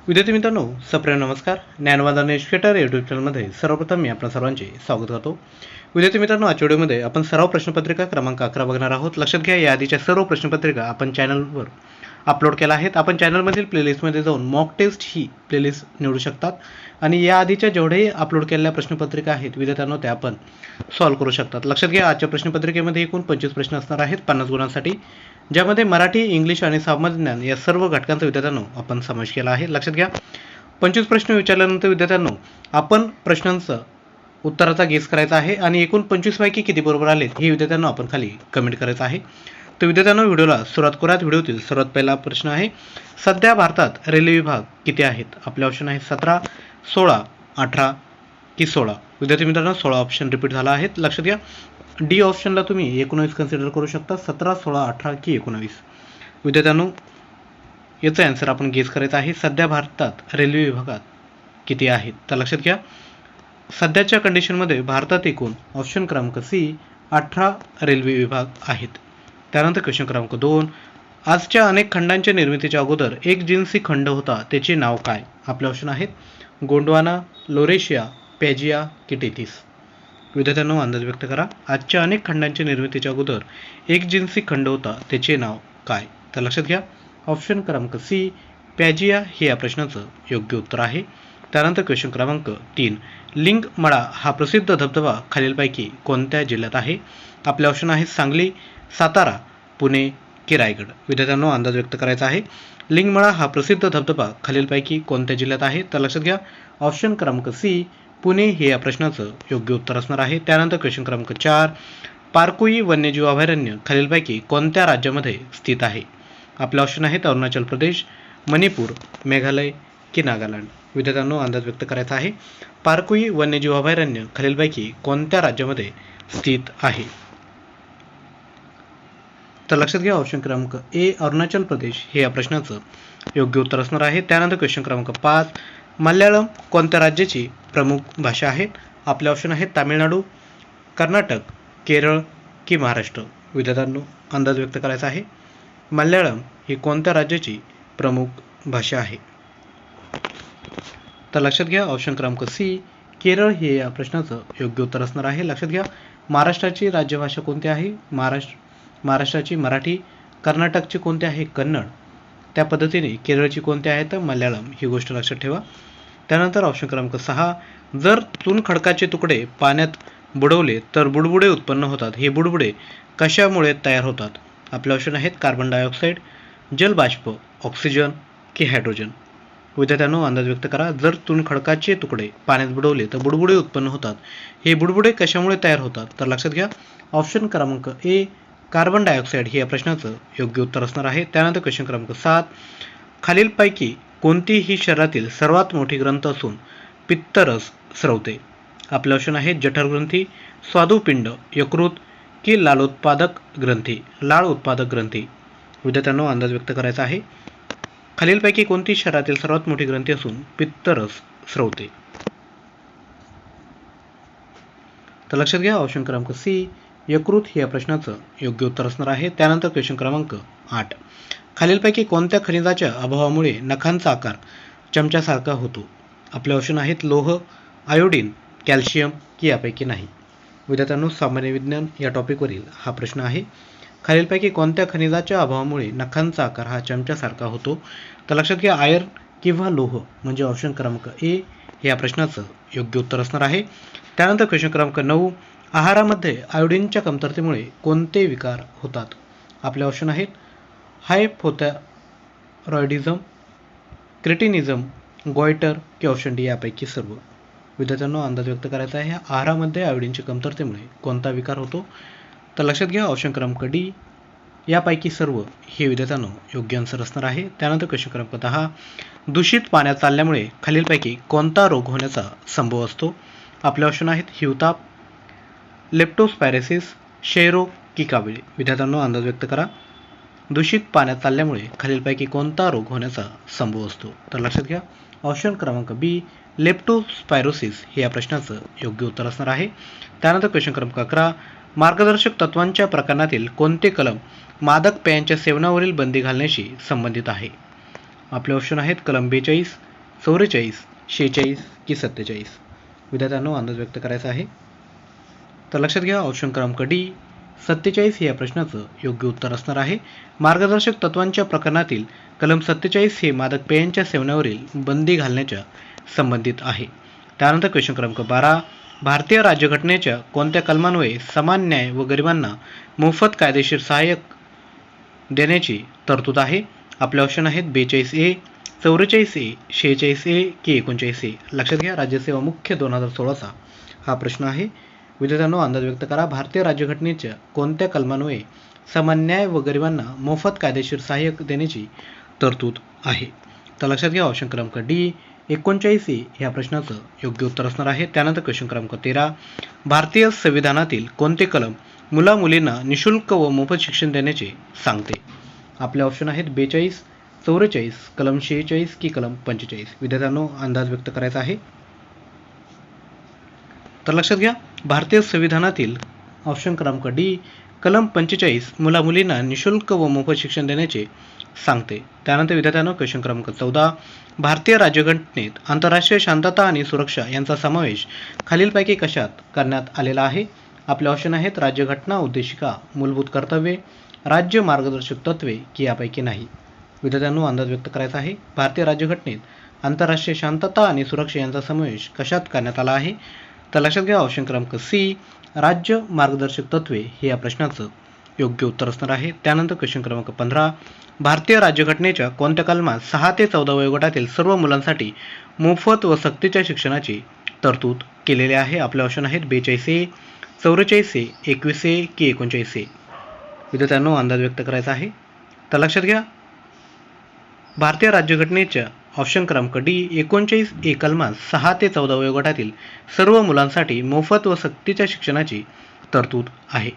विद्यार्थी मित्रांनो, सप्रेम नमस्कार. ज्ञानवादान एज्युकेटर यूट्यूब चॅनलमध्ये सर्वप्रथम मी आपल्या सर्वांचे स्वागत करतो. विद्यार्थी मित्रांनो, आजच्या व्हिडिओमध्ये आपण सराव प्रश्नपत्रिका क्रमांक 11 बघणार आहोत. लक्षात घ्या, या आधीच्या सर्व प्रश्नपत्रिका आपण चॅनलवर अपलोड केल्या आहेत. आपण चॅनलमधील प्लेलिस्टमध्ये जाऊन मॉक टेस्ट ही प्लेलिस्ट निवडू शकतात आणि या आधीच्या जेवढेही अपलोड केलेल्या प्रश्नपत्रिका आहेत विद्यार्थ्यांनो, त्या आपण सॉल्व्ह करू शकतात. लक्षात घ्या, आजच्या प्रश्नपत्रिकेमध्ये एकूण 25 प्रश्न असणार आहेत 50 गुणांसाठी, ज्यामध्ये मराठी, इंग्लिश आणि सामान्य ज्ञान या सर्व घटकांचा विद्यार्थ्यांनो आपण समावेश केला आहे. लक्षात घ्या, 25 प्रश्न विचारल्यानंतर विद्यार्थ्यांनो आपण प्रश्नांचं उत्तराचा गेस करायचा आहे आणि एकूण 25 पैकी किती बरोबर आलेत हे विद्यार्थ्यांना आपण खाली कमेंट करायचं आहे. तर विद्यार्थ्यांनो, व्हिडिओला सुरुवात करूयात. व्हिडिओतील सर्वात पहिला प्रश्न आहे, सध्या भारतात रेल्वे विभाग किती आहेत? आपले ऑप्शन आहे 17, 16, 18 की 16. विद्यार्थी मित्रांनो, 16 ऑप्शन रिपीट झाला आहे. लक्षात घ्या, डी ऑप्शनला तुम्ही 19 कन्सिडर करू शकता. 17, 16, 18 की 19. विद्यार्थ्यांनो, याचा आन्सर आपण गेस करायचा आहे. सध्या भारतात रेल्वे विभागात किती आहेत? तर लक्षात घ्या, सध्याच्या कंडिशनमध्ये भारतात एकूण ऑप्शन क्रमांक सी 18 रेल्वे विभाग आहेत. त्यानंतर क्वेश्चन क्रमांक 2, आजच्या अनेक खंडांच्या निर्मितीच्या अगोदर एक जिन्सी खंड होता, त्याचे नाव काय? आपले ऑप्शन आहेत गोंडवाना, लोरेशिया, पॅजिया की टेथिस. विद्यार्थ्यांनो, अंदाज व्यक्त करा. आजच्या अनेक खंडांच्या निर्मितीच्या अगोदर एक जिन्सी खंड होता, त्याचे नाव काय? तर लक्षात घ्या, ऑप्शन क्रमांक सी पॅजिया हे या प्रश्नाचं योग्य उत्तर आहे. त्यानंतर क्वेश्चन क्रमांक 3, लिंगमळा हा प्रसिद्ध धबधबा खालीलपैकी कोणत्या जिल्ह्यात आहे? आपले ऑप्शन आहेत सांगली, सातारा, पुणे की रायगड. विद्यार्थ्यांनो, अंदाज व्यक्त करायचा आहे. लिंगमळा हा प्रसिद्ध धबधबा खालीलपैकी कोणत्या जिल्ह्यात आहे? तर लक्षात घ्या, ऑप्शन क्रमांक सी पुणे हे या प्रश्नाचं योग्य उत्तर असणार आहे. त्यानंतर क्वेश्चन क्रमांक 4, पारकोई वन्यजीव अभयारण्य खालीलपैकी कोणत्या राज्यामध्ये स्थित आहे? आपले ऑप्शन आहेत अरुणाचल प्रदेश, मणिपूर, मेघालय की नागालँड. विद्यार्थ्यांनो, अंदाज व्यक्त करायचा आहे. पारकोई वन्यजीव अभयारण्य खालीलपैकी कोणत्या राज्यामध्ये स्थित आहे? तर लक्षात घ्या, ऑप्शन क्रमांक ए अरुणाचल प्रदेश हे या प्रश्नाचं योग्य उत्तर असणार आहे. त्यानंतर क्वेश्चन क्रमांक 5, मल्याळम कोणत्या राज्याची प्रमुख भाषा आहे? आपले ऑप्शन आहेत तामिळनाडू, कर्नाटक, केरळ की महाराष्ट्र. विद्यार्थ्यांनो, अंदाज व्यक्त करायचा आहे. मल्याळम ही कोणत्या राज्याची प्रमुख भाषा आहे? तर लक्षात घ्या, ऑप्शन क्रमांक सी केरळ हे या प्रश्नाचं योग्य उत्तर असणार आहे. लक्षात घ्या, महाराष्ट्राची राज्यभाषा कोणती आहे? महाराष्ट्राची मराठी. कर्नाटकची कोणती आहे? कन्नड. त्या पद्धतीने केरळची कोणती आहे? तर मल्याळम. ही गोष्ट लक्षात ठेवा. त्यानंतर ऑप्शन क्रमांक 6, जर चुनखडकाचे तुकडे पाण्यात बुडवले तर बुडबुडे उत्पन्न होतात. हे बुडबुडे कशामुळे तयार होतात? आपले ऑप्शन आहेत कार्बन डायऑक्साईड, जलबाष्प, ऑक्सिजन की हायड्रोजन. विद्यार्थ्यांनो, अंदाज व्यक्त करा. जर चुनखडकाचे तुकडे पाण्यात बुडवले तर बुडबुडे उत्पन्न होतात. हे बुडबुडे कशामुळे तयार होतात? तर लक्षात घ्या, ऑप्शन क्रमांक ए कार्बन डायऑक्साईड हे या प्रश्नाचं योग्य उत्तर असणार आहे. त्यानंतर क्वेश्चन क्रमांक 7, खालीलपैकी कोणती ही शरीरातील सर्वात मोठी ग्रंथ असून पित्तरस स्रवते? आपले ऑप्शन आहेत जठर ग्रंथी, स्वादुपिंड, यकृत की लाळ उत्पादक ग्रंथी. विद्यार्थ्यांनो, अंदाज व्यक्त करायचा आहे. खालीलपैकी कोणती शरीरातील सर्वात मोठी ग्रंथी असून पित्तरस स्रवते? तर लक्षात घ्या, ऑप्शन क्रमांक सी यकृत हे या प्रश्नाचं योग्य उत्तर असणार आहे. त्यानंतर क्वेश्चन क्रमांक 8, खालीलपैकी कोणत्या खनिजाच्या अभावामुळे नखांचा आकार चमच्यासारखा होतो? आपले ऑप्शन आहेत लोह, आयोडीन, कॅल्शियम की यापैकी नाही. विद्यार्थ्यांनो, सामान्य विज्ञान या टॉपिकवरील हा प्रश्न आहे. खालीलपैकी कोणत्या खनिजाच्या अभावामुळे नखांचा आकार हा चमच्यासारखा होतो? तर लक्षात घ्या, आयर्न किंवा लोह म्हणजे ऑप्शन क्रमांक ए हे या प्रश्नाचं योग्य उत्तर असणार आहे. त्यानंतर क्वेश्चन क्रमांक 9, आहारामध्ये आयोडीनच्या कमतरतेमुळे कोणते विकार होतात? आपले ऑप्शन आहेत हायपोथायरॉइडिझम, क्रिटिनिझम, गॉइटर की ऑप्शन डी यापैकी सर्व. विद्यार्थ्यांनो, अंदाज व्यक्त करायचा आहे. आहारामध्ये आयोडीनच्या कमतरतेमुळे कोणता विकार होतो? तर लक्षात घ्या, ऑप्शन क्रमांक डी यापैकी सर्व हे विद्यार्थ्यांनो योग्य आन्सर असणार आहे. त्यानंतर क्वेश्चन क्रमांक 10, दूषित पाण्यात चालल्यामुळे खालीलपैकी कोणता रोग होण्याचा संभव असतो? आपले ऑप्शन आहेत हिवताप, लेप्टोस्पायरोसिस, क्षयरोग की कावीळ. विद्यार्थ्यांनो, अंदाज व्यक्त करा. दूषित पाण्यात चालल्यामुळे खालीलपैकी कोणता रोग होण्याचा संभव असतो? तर लक्षात घ्या, ऑप्शन क्रमांक बी लेप्टोस्पायरोसिस हे या प्रश्नाचं योग्य उत्तर असणार आहे. त्यानंतर क्वेश्चन क्रमांक 11, मार्गदर्शक तत्वांच्या प्रकरणातील कोणते कलम मादक पेयांच्या सेवनावरील बंदी घालण्याशी संबंधित आहे? आपले ऑप्शन आहेत कलम 42, 44, 46 की 47? विद्यार्थ्यांनो अंदाज व्यक्त करायचा आहे. तर लक्षात घ्या ऑप्शन क्रमांक डी 47 हे या प्रश्नाचं योग्य उत्तर असणार आहे. मार्गदर्शक तत्वांच्या प्रकरणातील कलम 47 हे मादक पेयांच्या सेवनावरील बंदी घालण्याच्या संबंधित आहे. त्यानंतर क्वेश्चन क्रमांक 12 भारतीय राज्यघटनेच्या कोणत्या कलमान्वये समान न्याय व गरिबांना मोफत कायदेशीर सहाय्य देण्याची तरतूद आहे? आपले ऑप्शन आहेत 42A, 44A, 46A की 39A? लक्षात घ्या राज्यसेवा मुख्य 2016चा हा प्रश्न आहे. विद्यार्थ्यांनो अंदाज व्यक्त करा. भारतीय राज्यघटनेच्या कोणत्या कलमान्वये समान न्याय व गरिबांना मोफत कायदेशीर सहाय्य देण्याची तरतूद आहे? तर लक्षात घ्या ऑप्शन क्रमांक डी 39A ह्या प्रश्नाचं योग्य उत्तर असणार आहे. त्यानंतर क्वेश्चन क्रमांक 13 भारतीय संविधानातील कोणते कलम मुला मुलींना निशुल्क व मोफत शिक्षण देण्याचे सांगते? आपले ऑप्शन आहेत 42, 44, कलम 46 की कलम 45? विद्यार्थ्यांनो अंदाज व्यक्त करायचा आहे. तर लक्षात घ्या भारतीय संविधानातील ऑप्शन क्रमांक डी कलम 45 मुला मुलींना निशुल्क व मोफत शिक्षण देण्याचे सांगते. त्यानंतर विद्यार्थ्यांनो क्वेश्चन क्रमांक 14 भारतीय राज्यघटनेत आंतरराष्ट्रीय शांतता आणि सुरक्षा यांचा समावेश खालीलपैकी कशात करण्यात आलेला आहे? आपले ऑप्शन आहेत राज्यघटना उद्देशिका, मूलभूत कर्तव्ये, राज्य मार्गदर्शक तत्वे की यापैकी नाही? विद्यार्थ्यांनो अंदाज व्यक्त करायचा आहे. भारतीय राज्यघटनेत आंतरराष्ट्रीय शांतता आणि सुरक्षा यांचा समावेश कशात करण्यात आला आहे? तर लक्षात घ्या ऑप्शन क्रमांक सी राज्य मार्गदर्शक तत्वे हे या प्रश्नाचं योग्य उत्तर असणार आहे. त्यानंतर क्वेश्चन क्रमांक 15 भारतीय राज्यघटनेच्या कोणत्या कलमात 6 ते 14 वयोगटातील सर्व मुलांसाठी मोफत व सक्तीच्या शिक्षणाची तरतूद केलेली आहे? आपले ऑप्शन आहेत 42A, 44A, 21A की 39A? विद्यार्थ्यांनो अंदाज व्यक्त करायचा आहे. तर लक्षात घ्या भारतीय राज्यघटनेच्या ऑप्शन क्रमांक डी 39A कलमात 6 ते 14 वयोगटातील सर्व मुलांसाठी मोफत व सक्तीच्या शिक्षणाची तरतूद आहे.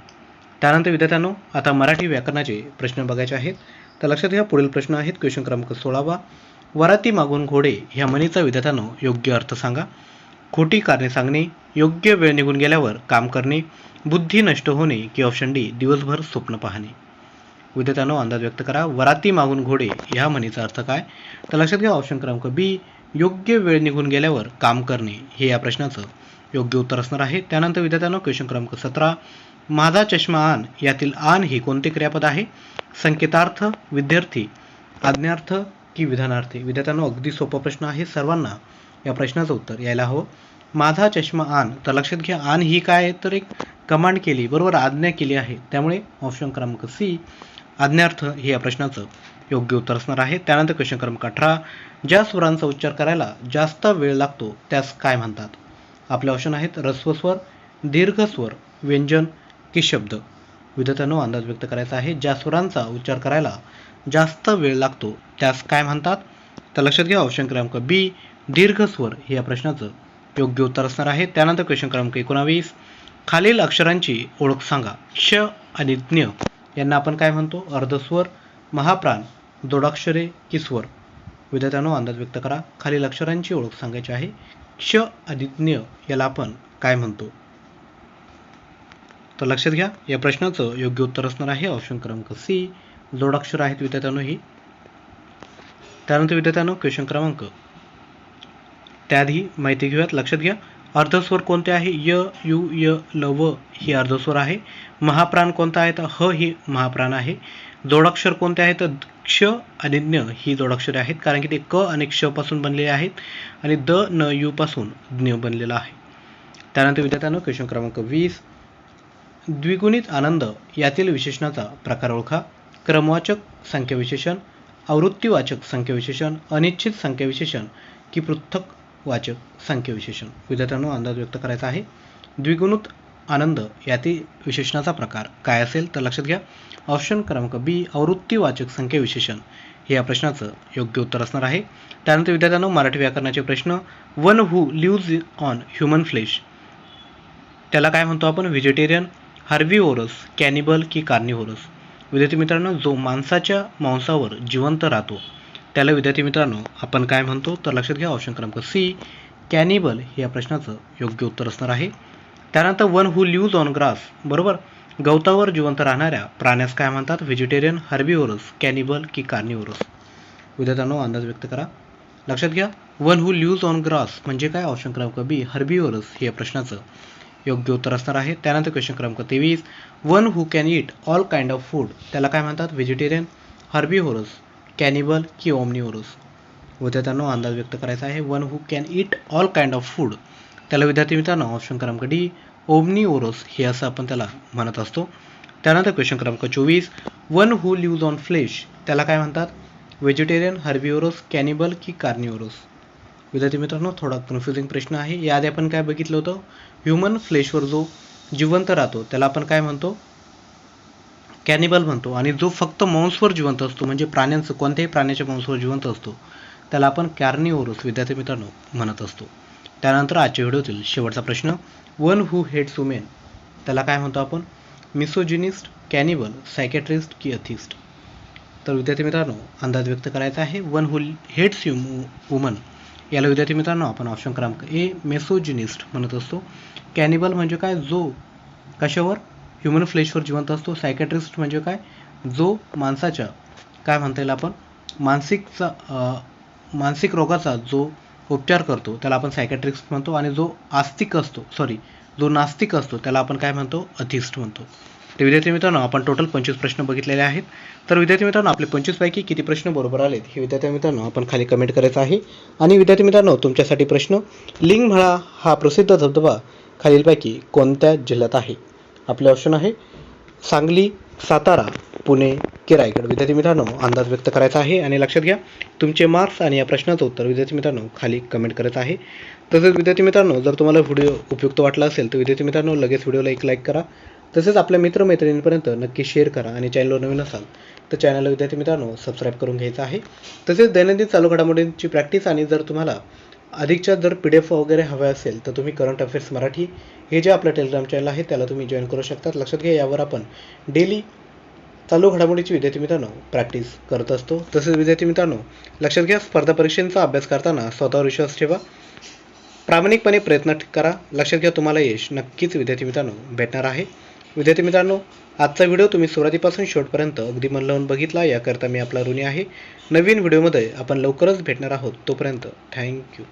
त्यानंतर विद्यार्थ्यांनो आता मराठी व्याकरणाचे प्रश्न बघायचे आहेत. तर लक्षात घ्या पुढील प्रश्न आहेत. क्वेश्चन क्रमांक 16 वराती मागून घोडे ह्या म्हणीचा विद्यार्थ्यांनो योग्य अर्थ सांगा. खोटी कारणे सांगणे, योग्य वेळ निघून गेल्यावर काम करणे, बुद्धी नष्ट होणे की ऑप्शन डी दिवसभर स्वप्न पाहणे? विद्यार्थ्यांनो अंदाज व्यक्त करा. वराती मागून घोडे ह्या म्हणीचा अर्थ काय? तर लक्षात घ्या ऑप्शन क्रमांक बी योग्य वेळ निघून गेल्यावर काम करणे हे या प्रश्नाचं योग्य उत्तर असणार आहे. त्यानंतर विद्यार्थ्यांनो क्वेश्चन क्रमांक 17 माझा चष्मा आण यातील आण ही कोणते क्रियापद आहे? संकेतार्थ, विद्यार्थी, आज्ञार्थ की विधानार्थी? विद्यार्थ्यांनो अगदी सोपा प्रश्न आहे. सर्वांना या प्रश्नाचं उत्तर यायला हवं. माझा चष्मा आण, तर लक्षात घ्या आण ही काय आहे तर एक कमांड केली, बरोबर, आज्ञा केली आहे. त्यामुळे ऑप्शन क्रमांक सी आज्ञार्थ हे या प्रश्नाचं योग्य उत्तर असणार आहे. त्यानंतर क्वेश्चन क्रमांक 18 ज्या स्वरांचा उच्चार करायला जास्त वेळ लागतो त्यास काय म्हणतात? आपले ऑप्शन आहेत ऱ्हस्व स्वर, दीर्घ स्वर, व्यंजन की शब्द? विद्यार्थ्यांनो अंदाज व्यक्त करायचा आहे. ज्या स्वरांचा उच्चार करायला जास्त वेळ लागतो त्यास काय म्हणतात? तर लक्षात घ्या ऑप्शन क्रमांक बी दीर्घ स्वर हे या प्रश्नाचं योग्य उत्तर असणार आहे. त्यानंतर क्वेश्चन क्रमांक 19 खालील अक्षरांची ओळख सांगा. श आणि ज्ञ यांना आपण काय म्हणतो? अर्धस्वर, महाप्राण, जोडाक्षरे की स्वर? विद्यार्थ्यांनो अंदाज व्यक्त करा. खालील अक्षरांची ओळख सांगायची आहे. श आणि ज्ञ याला आपण काय म्हणतो? तर लक्षात घ्या या प्रश्नाचं योग्य उत्तर असणार आहे ऑप्शन क्रमांक सी जोडाक्षर आहेत विद्यार्थ्यांनो ही. त्यानंतर विद्यार्थ्यांनो क्वेश्चन क्रमांक त्याआधी माहिती घेऊयात. लक्षात घ्या अर्धस्वर कोणते आहे? य, यु, य, ल, व ही अर्धस्वर आहे. महाप्राण कोणता आहे? तर ह ही महाप्राण आहे. जोडाक्षर कोणते आहेत? क्ष आणि ज्ञ ही जोडाक्षरे आहेत, कारण की ते क आणि क्ष पासून बनलेले आहेत आणि द न यू पासून ज्ञ बनलेला आहे. त्यानंतर विद्यार्थ्यांनो क्वेश्चन क्रमांक 20 द्विगुणित आनंद यातील विशेषणाचा प्रकार ओळखा. क्रमवाचक संख्याविशेषण, आवृत्तीवाचक संख्याविशेषण, अनिश्चित संख्याविशेषण की पृथक वाचक संख्याविशेषण? विद्यार्थ्यांनो अंदाज व्यक्त करायचा आहे. द्विगुणित आनंद यातील विशेषणाचा प्रकार काय असेल? तर लक्षात घ्या ऑप्शन क्रमांक बी आवृत्तीवाचक संख्याविशेषण हे या प्रश्नाचं योग्य उत्तर असणार आहे. त्यानंतर विद्यार्थ्यांनो मराठी व्याकरणाचे प्रश्न one who lives on human flesh त्याला काय म्हणतो आपण? व्हेजिटेरियन, हर्बिव्होरस, कॅनिबल की कार्निव्होरस? विद्यार्थी मित्रांनो जो मांसाच्या मांसावर जिवंत राहतो त्याला विद्यार्थी मित्रांनो आपण काय म्हणतो? तर लक्षात घ्या ऑप्शन क्रमांक सी कॅनिबल हे या प्रश्नाचं योग्य उत्तर असणार आहे. त्यानंतर one who lives on grass, बरोबर, गवतावर जिवंत राहणाऱ्या प्राण्यास काय म्हणतात? व्हेजिटेरियन, हर्बिव्होरस, कॅनिबल की कार्निव्होरस? विद्यार्थ्यांनो अंदाज व्यक्त करा. लक्षात घ्या. One who lives on grass म्हणजे काय? ऑप्शन क्रमांक बी हर्बिव्हरस हे या प्रश्नाचं योग्य उत्तर असणार आहे. त्यानंतर क्वेश्चन क्रमांक 23, one who can eat all kind of food त्याला काय म्हणतात? व्हेजिटेरियन, हर्बिव्हरस, कॅनिबल की ओमनिव्हरस? विद्यार्थ्यांनो अंदाज व्यक्त करायचा आहे. One who can eat all kind of food त्याला विद्यार्थी मित्रांनो ऑप्शन क्रमांक डी ओमनिव्हरस हे असं आपण त्याला म्हणत असतो. त्यानंतर क्वेश्चन क्रमांक 24, one who lives on flesh त्याला काय म्हणतात? व्हेजिटेरियन, हर्बिव्हरस, कॅनिबल की कार्निव्हरस? विद्यार्थी मित्रांनो थोडा कन्फ्युजिंग प्रश्न आहे. याआधी आपण काय बघितलं होतं? ह्युमन फ्लेशवर जो जिवंत राहतो त्याला आपण काय म्हणतो? कॅनिबल म्हणतो. आणि जो फक्त मांसवर जिवंत असतो म्हणजे प्राण्यांचं कोणत्याही प्राण्याच्या मांसावर जिवंत असतो त्याला आपण कार्निव्हरस विद्यार्थी मित्रांनो म्हणत असतो. त्यानंतर आजच्या व्हिडिओतील शेवटचा प्रश्न, वन हू हेट्स वुमेन त्याला काय म्हणतो आपण? मिसोजिनिस्ट, कॅनिबल, सायकॅट्रिस्ट की अथिस्ट? तर विद्यार्थी मित्रांनो अंदाज व्यक्त करायचा आहे. वन हू हेट्स वुमन याला विद्यार्थी मित्रांनो आपण ऑप्शन क्रमांक ए मेसोजिनिस्ट म्हणत असतो. कॅनिबल म्हणजे काय? जो कशावर? ह्युमन फ्लेशवर जिवंत असतो. सायकॅट्रिस्ट म्हणजे काय? जो माणसाच्या काय म्हणता येईल आपण मानसिक रोगाचा जो उपचार करतो त्याला आपण सायकॅट्रिस्ट म्हणतो. आणि जो नास्तिक असतो त्याला आपण काय म्हणतो? अथिस्ट म्हणतो. तर विद्यार्थी मित्रांनो आपण टोटल 25 प्रश्न बघितलेले आहेत. तर विद्यार्थी मित्रांनो आपले 25 पैकी किती प्रश्न बरोबर आलेत हे विद्यार्थी मित्रांनो आपण खाली कमेंट करायचं आहे. आणि विद्यार्थी मित्रांनो तुमच्यासाठी प्रश्न, लिंगमळा हा प्रसिद्ध धबधबा खालीलपैकी कोणत्या जिल्ह्यात आहे? आपले ऑप्शन आहे सांगली, सातारा, पुणे की रायगड? विद्यार्थी मित्रांनो अंदाज व्यक्त करायचा आहे. आणि लक्षात घ्या तुमचे मार्क्स आणि या प्रश्नाचं उत्तर विद्यार्थी मित्रांनो खाली कमेंट करायचं आहे. तसेच विद्यार्थी मित्रांनो जर तुम्हाला व्हिडिओ उपयुक्त वाटला असेल तर विद्यार्थी मित्रांनो लगेच व्हिडिओला एक लाईक करा. तसेच आपल्या मित्रमैत्रिणींपर्यंत नक्की शेअर करा. आणि चॅनलवर नवीन असाल तर चॅनलला विद्यार्थी मित्रांनो सबस्क्राईब करून घ्यायचं आहे. तसेच दैनंदिन चालू घडामोडींची प्रॅक्टिस आणि जर तुम्हाला अधिकच्या जर PDF वगैरे हवे असेल तर तुम्ही करंट अफेअर्स मराठी हे जे आपलं टेलिग्राम चॅनल आहे त्याला तुम्ही जॉईन करू शकता. लक्षात घ्या यावर आपण डेली चालू घडामोडीची विद्यार्थी मित्रांनो प्रॅक्टिस करत असतो. तसेच विद्यार्थी मित्रांनो लक्षात घ्या स्पर्धा परीक्षांचा अभ्यास करताना स्वतःवर विश्वास ठेवा, प्रामाणिकपणे प्रयत्न करा. लक्षात घ्या तुम्हाला यश नक्कीच विद्यार्थी मित्रांनो भेटणार आहे. विद्यार्थी मित्रांनो आजचा व्हिडिओ तुम्ही सुरुवातीपासून शेवटपर्यंत अगदी मन लावून बघितला याकरता मी आपला ऋणी आहे. नवीन व्हिडिओमध्ये आपण लवकरच भेटणार आहोत. तोपर्यंत थँक्यू.